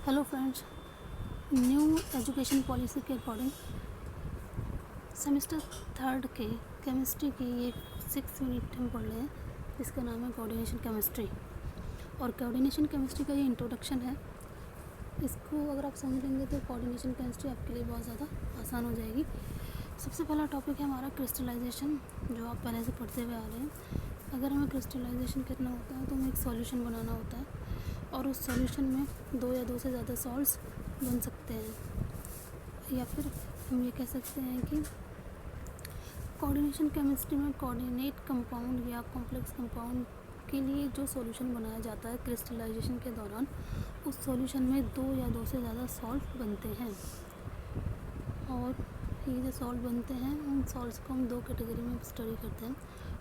Hello friends, new education policy के according semester third के chemistry की एक 6 यूनिट हम पढ़ रहे हैं जिसका नाम है कोऑर्डिनेशन केमिस्ट्री। और कोऑर्डिनेशन केमिस्ट्री का ये इंट्रोडक्शन है। इसको अगर आप समझ लेंगे तो कोऑर्डिनेशन केमिस्ट्री आपके लिए बहुत ज़्यादा आसान हो जाएगी। सबसे पहला टॉपिक है हमारा क्रिस्टलाइजेशन, जो आप पहले से पढ़ते हुए आ रहे हैं। अगर हमें क्रिस्टलाइजेशन करना होता है तो हमें एक सॉल्यूशन बनाना होता है और उस सॉल्यूशन में दो या दो से ज़्यादा सॉल्ट्स बन सकते हैं, या फिर हम ये कह सकते हैं कि कोऑर्डिनेशन केमिस्ट्री में कोऑर्डिनेट कंपाउंड या कॉम्प्लेक्स कंपाउंड के लिए जो सॉल्यूशन बनाया जाता है क्रिस्टलाइजेशन के दौरान, उस सॉल्यूशन में दो या दो से ज़्यादा सॉल्ट बनते हैं। और ये जो सॉल्ट बनते हैं उन सॉल्ट्स को हम दो कैटेगरी में स्टडी करते हैं,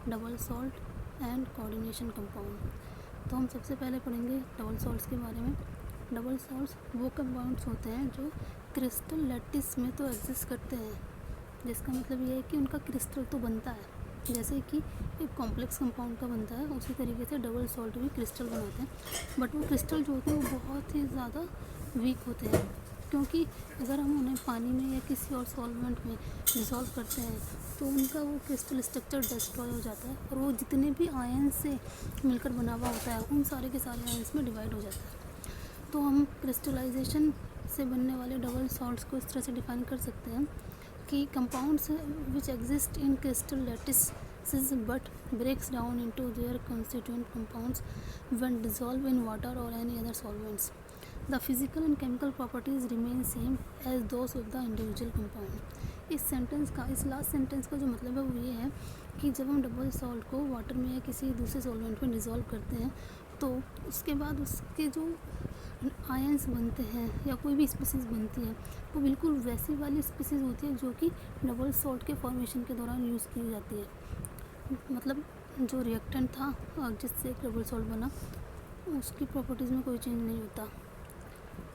double salt and coordination compound. तो हम सबसे पहले पढ़ेंगे डबल सॉल्ट्स के बारे में। डबल सॉल्ट्स वो कंपाउंड्स होते हैं जो क्रिस्टल लैटिस में तो एग्जिस्ट करते हैं, जिसका मतलब ये है कि उनका क्रिस्टल तो बनता है, जैसे कि एक कॉम्प्लेक्स कंपाउंड का बनता है उसी तरीके से डबल सॉल्ट भी क्रिस्टल बनाते हैं। बट वो क्रिस्टल जो होते हैं वो बहुत ही ज़्यादा वीक होते हैं, क्योंकि अगर हम उन्हें पानी में या किसी और सॉल्वेंट में डिसॉल्व करते हैं तो उनका वो क्रिस्टल स्ट्रक्चर डिस्ट्रॉय हो जाता है और वो जितने भी आयन से मिलकर बना हुआ होता है उन सारे के सारे आयन्स में डिवाइड हो जाता है। तो हम क्रिस्टलाइजेशन से बनने वाले डबल सॉल्ट्स को इस तरह से डिफाइन कर सकते हैं कि compounds which exist in crystal lattices but breaks down into their constituent compounds when dissolve in water और any other solvents. The physical and chemical properties remain same as those of the individual compound. इस last sentence का जो मतलब है वो ये है कि जब हम डबल सॉल्ट को वाटर में या किसी दूसरे सॉल्वेंट में डिसॉल्व करते हैं तो उसके बाद उसके जो आयंस बनते हैं या कोई भी स्पीसीज़ बनती है वो बिल्कुल वैसी वाली स्पीसीज़ होती है जो कि डबल सॉल्ट के फॉर्मेशन के दौरान यूज़ की जाती है। मतलब जो रिएक्टेंट था और जिससे एक डबल सॉल्ट बना उसकी प्रॉपर्टीज़ में कोई चेंज नहीं होता।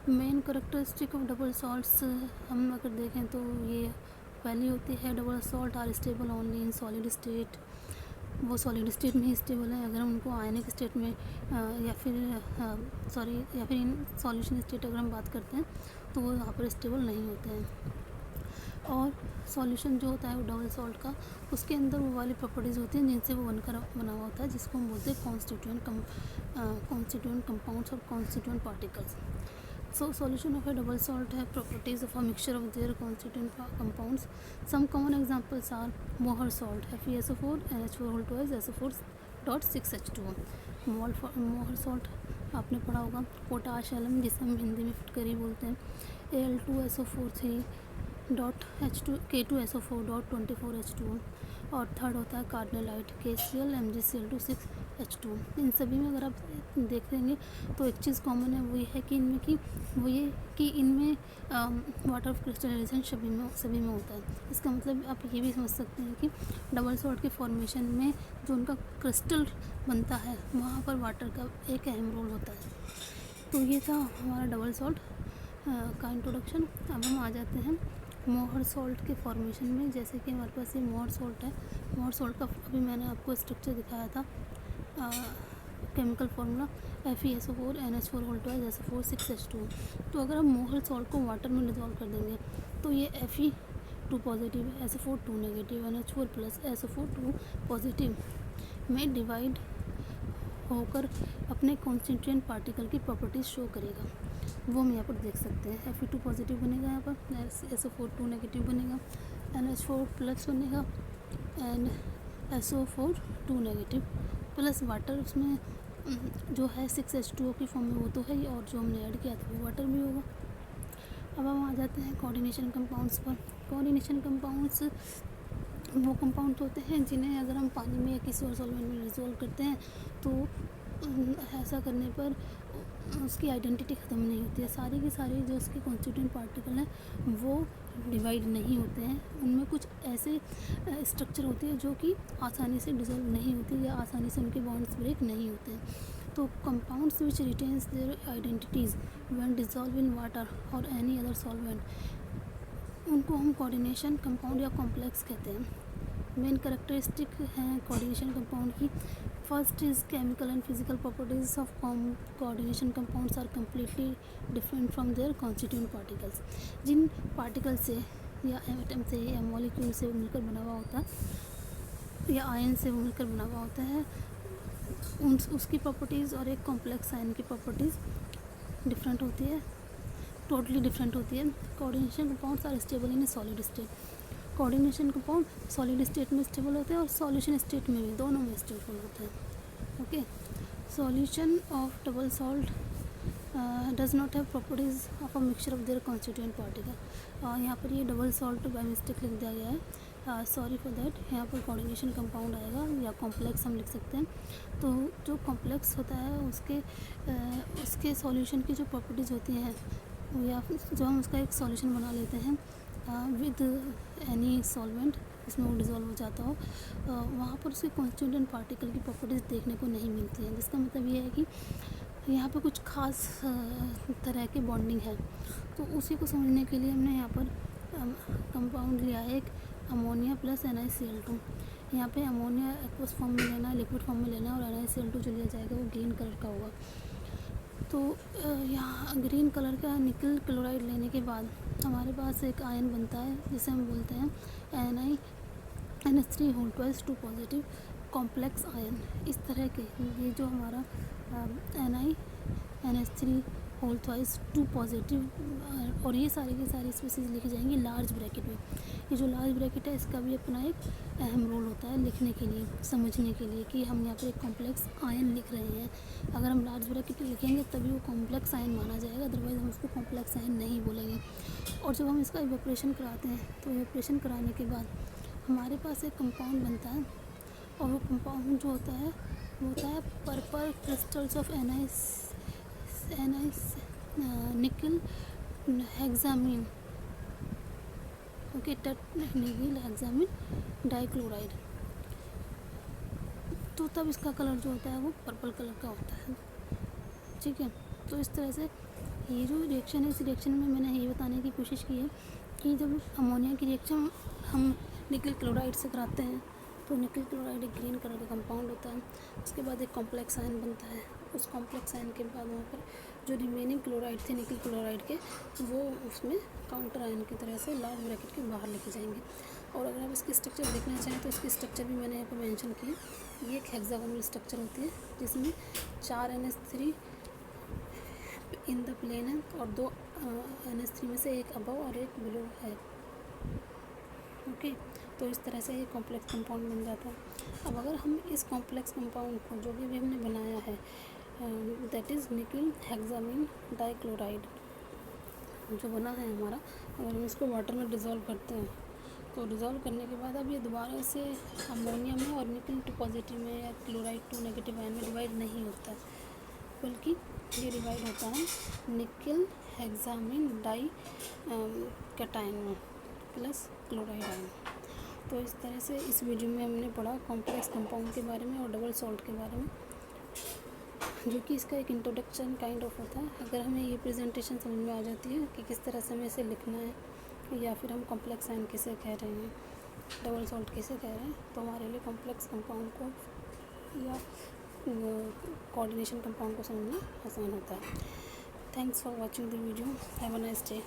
Main characteristic of double salts हम अगर देखें तो ये पहली होती है, double salt are stable only in solid state. वो सॉलिड स्टेट में ही स्टेबल है। अगर हम उनको आयनिक स्टेट में या फिर इन सॉल्यूशन स्टेट अगर हम बात करते हैं तो वो यहाँ पर स्टेबल नहीं होते हैं। और सॉल्यूशन जो होता है वो डबल सॉल्ट का, उसके अंदर वो वाली प्रॉपर्टीज़ होती हैं जिनसे वो बनकर बना हुआ होता है, जिसको हम बोलते हैं कॉन्स्टिट्यूएंट कंपाउंड्स और constituent particles. So solution of a double salt have properties of a mixture of their constituent compounds. Some common examples are Mohr salt FeSO4 NH4 SO4.6H2O। मोहर सॉल्ट आपने पढ़ा होगा। पोटाश एलम जिसे हम हिंदी में फिटकरी बोलते हैं, Al2SO4 3.K2SO4.24H2O। और थर्ड होता है कार्बोनाइट KCl MgCl2 6H2। इन सभी में अगर आप देखेंगे तो एक चीज़ कॉमन है, वो ये कि इनमें वाटर ऑफ क्रिस्टलाइजेशन सभी में होता है। इसका मतलब आप ये भी समझ सकते हैं कि डबल सॉल्ट के फॉर्मेशन में जो उनका क्रिस्टल बनता है वहाँ पर वाटर का एक अहम रोल होता है। तो ये था हमारा डबल सॉल्ट का इंट्रोडक्शन। अब हम आ जाते हैं मोहर सॉल्ट के फॉर्मेशन में। जैसे कि हमारे पास ये मोहर सॉल्ट है। मोहर सॉल्ट का अभी मैंने आपको स्ट्रक्चर दिखाया था, chemical formula FeSO4 NH4 SO4 6H2। तो अगर हम मोहर सॉल्ट को वाटर में डिजॉल्व कर देंगे तो ये Fe2 positive, SO4 2 negative, NH4 plus SO4 2 positive में डिवाइड होकर अपने कॉन्स्टिट्यूएंट पार्टिकल की प्रॉपर्टीज़ शो करेगा। वो हम यहाँ पर देख सकते हैं। Fe2 पॉजिटिव बनेगा, यहाँ पर SO4 2 नेगेटिव बनेगा, NH4 प्लस बनेगा and SO4 2 negative plus water उसमें जो है 6H2O की फॉर्म में वो तो है ही, और जो हमने ऐड किया था वो वाटर भी होगा। अब हम आ जाते हैं कोऑर्डिनेशन कंपाउंड्स पर। कोऑर्डिनेशन कंपाउंड्स वो कंपाउंड होते हैं जिन्हें अगर हम पानी में या किसी और सॉल्वेंट में डिसॉल्व करते हैं तो ऐसा करने पर उसकी आइडेंटिटी ख़त्म नहीं होती है। सारी की सारी जो उसके कॉन्स्टिट्यूएंट पार्टिकल हैं वो डिवाइड नहीं होते हैं। उनमें कुछ ऐसे स्ट्रक्चर होती है जो कि आसानी से डिसॉल्व नहीं होती या आसानी से उनके बॉन्ड्स ब्रेक नहीं होते हैं। तो compounds which retains their identities when dissolve in water और एनी अदर सॉल्वेंट, उनको हम कोऑर्डिनेशन कंपाउंड या कॉम्प्लेक्स कहते हैं। मेन कैरेक्टरिस्टिक हैं कोऑर्डिनेशन कंपाउंड की first is chemical and physical properties of coordination compounds are completely different from their constituent particles. जिन particle से या एटम से या मॉलिक्यूल से मिलकर बना हुआ होता है या आयन से मिलकर बना हुआ होता है, उसकी प्रॉपर्टीज़ और एक कॉम्प्लेक्स आयन की प्रॉपर्टीज़ डिफरेंट होती है, टोटली डिफरेंट होती है। Coordination compounds are stable in a solid state. Coordination compound solid state में स्टेबल होते हैं और सॉल्यूशन स्टेट में भी, दोनों में स्टेबल होते हैं। Okay, solution of double salt does not have properties of a mixture of their constituent particle. यहाँ पर ये डबल सॉल्ट बाय मिस्टेक लिख दिया गया है, सॉरी फॉर दैट। यहाँ पर कोऑर्डिनेशन कंपाउंड आएगा या कॉम्प्लेक्स हम लिख सकते हैं। तो जो कॉम्प्लेक्स होता है उसके सॉल्यूशन की जो प्रॉपर्टीज़ होती हैं, या जो हम उसका एक सॉल्यूशन बना लेते हैं विद एनी सॉल्वेंट, इसमें वो डिज़ोल्व हो जाता हो, वहाँ पर उसके कॉन्स्टिट्यूएंट पार्टिकल की प्रॉपर्टीज़ देखने को नहीं मिलती हैं। जिसका मतलब ये है कि यहाँ पर कुछ खास तरह की बॉन्डिंग है। तो उसी को समझने के लिए हमने यहाँ पर कंपाउंड लिया है एक अमोनिया प्लस NaCl2। यहाँ पे अमोनिया एक्वस फॉर्म में लेना है, लिक्विड फॉर्म में लेना है, और NaCl2 जो लिया जाएगा वो ग्रीन कलर का होगा। तो यहाँ ग्रीन कलर का निकल क्लोराइड लेने के बाद हमारे पास एक आयन बनता है जिसे हम बोलते हैं NiNH3 2 पॉजिटिव कॉम्प्लेक्स आयन। इस तरह के ये जो हमारा NiNH3 2 पॉजिटिव, और ये सारी की सारी स्पीसीज लिखी जाएंगी लार्ज ब्रैकेट में। ये जो लार्ज ब्रैकेट है इसका भी अपना एक अहम रोल होता है लिखने के लिए, समझने के लिए कि हम यहाँ पर एक कॉम्प्लेक्स आयन लिख रहे हैं। अगर हम लार्ज ब्रैकेट लिखेंगे तभी वो कॉम्प्लेक्स आयन माना जाएगा, अदरवाइज़ हम उसको कॉम्प्लेक्स आयन नहीं बोलेंगे। और जब हम इसका इवेपोरेशन कराते हैं तो इवेपोरेशन कराने के बाद हमारे पास एक कंपाउंड बनता है, और वो कंपाउंड जो होता है वो होता है पर्पल क्रिस्टल्स ऑफ निकल हेक्सामीन, ओके, निकल हेक्सामीन डाइक्लोराइड। तो तब इसका कलर जो होता है वो पर्पल कलर का होता है। ठीक है, तो इस तरह से ये जो रिएक्शन है, इस रिएक्शन में मैंने ये बताने की कोशिश की है कि जब अमोनिया की रिएक्शन हम निकल क्लोराइड से कराते हैं तो निकल क्लोराइड एक ग्रीन कलर का कंपाउंड होता है। उसके बाद एक कॉम्प्लेक्स आयन बनता है। उस कॉम्प्लेक्स आयन के बाद वहाँ पर जो रिमेनिंग क्लोराइड थे निकल क्लोराइड के, वो उसमें काउंटर आयन की तरह से लार्ज ब्रैकेट के बाहर लेके जाएंगे। और अगर आप इसकी स्ट्रक्चर देखना चाहें तो इसकी स्ट्रक्चर भी मैंने यहाँ पर मेंशन की है। ये एक हेक्सागोनल स्ट्रक्चर होती है जिसमें 4 NH3 इन द प्लेन है और 2 NH3 में से एक अबव और एक बिलो है। ओके, तो इस तरह से ये कॉम्प्लेक्स कंपाउंड बन जाता है। अब अगर हम इस कॉम्प्लेक्स कंपाउंड को जो भी हमने बनाया है, दैट इज़ निकल हेक्सामीन डाइक्लोराइड जो बना है हमारा, अगर हम इसको वाटर में डिज़ोल्व करते हैं तो डिज़ोल्व करने के बाद अब ये दोबारा से अमोनिया में और निकल 2 पॉजिटिव में या क्लोराइड 2 नेगेटिव आयन में डिवाइड नहीं होता है, बल्कि ये डिवाइड होता है निकल हेक्सामीन डाई कैटायन में प्लस क्लोराइड आयन। तो इस तरह से इस वीडियो में हमने पढ़ा कॉम्प्लेक्स कंपाउंड के बारे में और डबल सॉल्ट के बारे में, जो कि इसका एक इंट्रोडक्शन काइंड ऑफ होता है। अगर हमें ये प्रेजेंटेशन समझ में आ जाती है कि किस तरह से हमें इसे लिखना है या फिर हम कॉम्प्लेक्स आयन किसे कह रहे हैं, डबल सॉल्ट किसे कह रहे हैं, तो हमारे लिए कॉम्प्लेक्स कंपाउंड को या कोऑर्डिनेशन कंपाउंड को समझना आसान होता है। Thanks for watching the video, have a nice day.